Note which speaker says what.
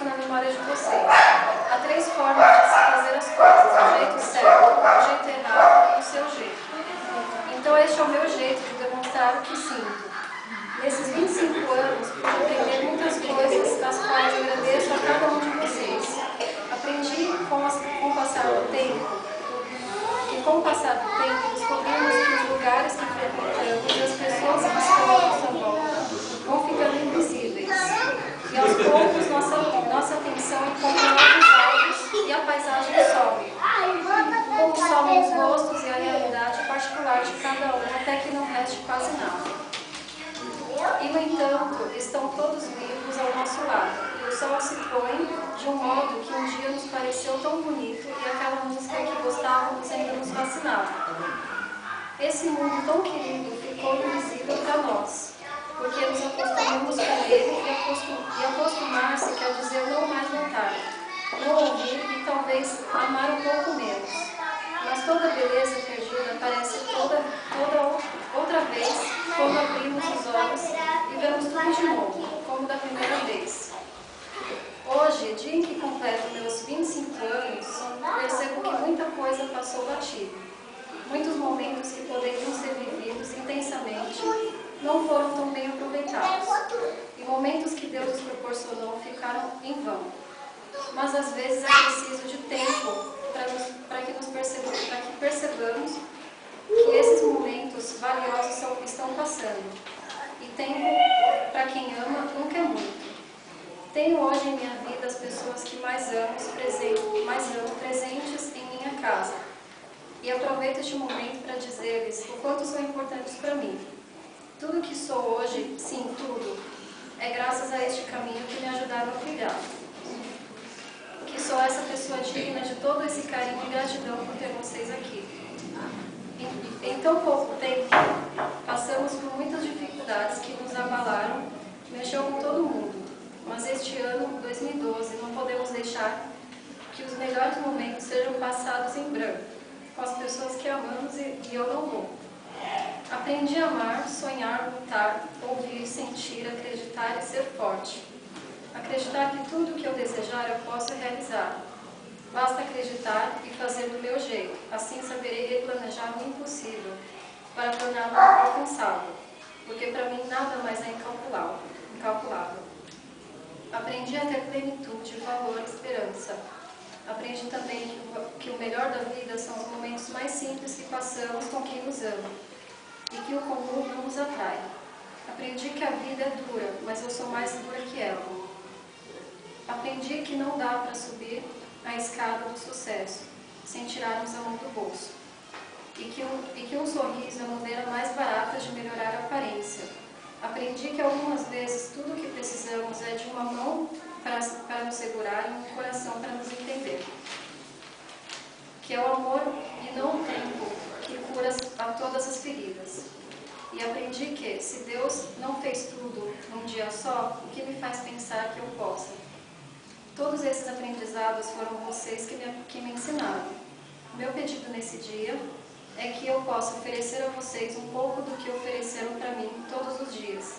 Speaker 1: fique na memória de vocês. Há 3 formas de se fazer as coisas: o jeito certo, o jeito errado e o seu jeito. Então este é o meu jeito de demonstrar o que sinto. Nesses 25 anos, pude aprender muitas coisas, das quais agradeço a cada um de vocês. Aprendi com o passar do tempo, descobrimos que os lugares que frequentamos e as pessoas que estão à nossa volta vão ficando invisíveis. E aos poucos nossa atenção encontra novos alvos e a paisagem sobe. Como sobem os gostos e a realidade particular de cada um, até que não reste quase nada. E, no entanto, estão todos vivos ao nosso lado, e o sol se põe de um modo que um dia nos pareceu tão bonito e aquela música que gostávamos ainda nos fascinava. Esse mundo tão querido ficou invisível para nós, porque nos acostumamos com ele e acostumar-se quer dizer não mais notar, não ouvir e talvez amar um pouco menos. Mas toda beleza perdida aparece toda outra vez quando abrimos os olhos e vemos tudo de novo, como da primeira vez. Hoje, dia em que completo meus 25 anos, percebo que muita coisa passou batido. Muitos momentos que poderiam ser vividos intensamente não foram tão bem aproveitados. E momentos que Deus nos proporcionou ficaram em vão. Mas às vezes é preciso de tempo para que percebamos que esses momentos valiosos estão passando. E tempo, para quem ama, nunca é muito. Tenho hoje em minha vida as pessoas que mais amo presentes em minha casa. E aproveito este momento para dizer-lhes o quanto são importantes para mim. Tudo que sou hoje, sim, tudo, é graças a este caminho que me ajudaram a trilhar. Que sou essa pessoa digna de todo esse carinho e gratidão por ter vocês aqui. Em tão pouco tempo, passamos por muitas dificuldades que nos abalaram, mexeu com todo mundo. Mas este ano, 2012, não podemos deixar que os melhores momentos sejam passados em branco, com as pessoas que amamos e eu não vou. Aprendi a amar, sonhar, lutar, ouvir, sentir, acreditar e ser forte. Acreditar que tudo o que eu desejar eu posso realizar. Basta acreditar e fazer do meu jeito, assim saberei replanejar o impossível para torná-lo alcançável, porque para mim nada mais é incalculável. Aprendi a ter plenitude, valor e esperança. Aprendi também que o melhor da vida são os momentos mais simples que passamos com quem nos ama, e que o comum não nos atrai. Aprendi que a vida é dura, mas eu sou mais dura que ela. Aprendi que não dá para subir a escada do sucesso sem tirarmos a mão do bolso. E que um sorriso é a maneira mais barata de melhorar a aparência. Aprendi que algumas vezes tudo o que precisamos é de uma mão para nos segurar e um coração para nos entender. Que é o amor e não o tempo que cura a todas as feridas. E aprendi que, se Deus não fez tudo num dia só, o que me faz pensar que eu possa? Todos esses aprendizados foram vocês que me ensinaram. O meu pedido nesse dia é que eu possa oferecer a vocês um pouco do que ofereceram para mim todos os dias.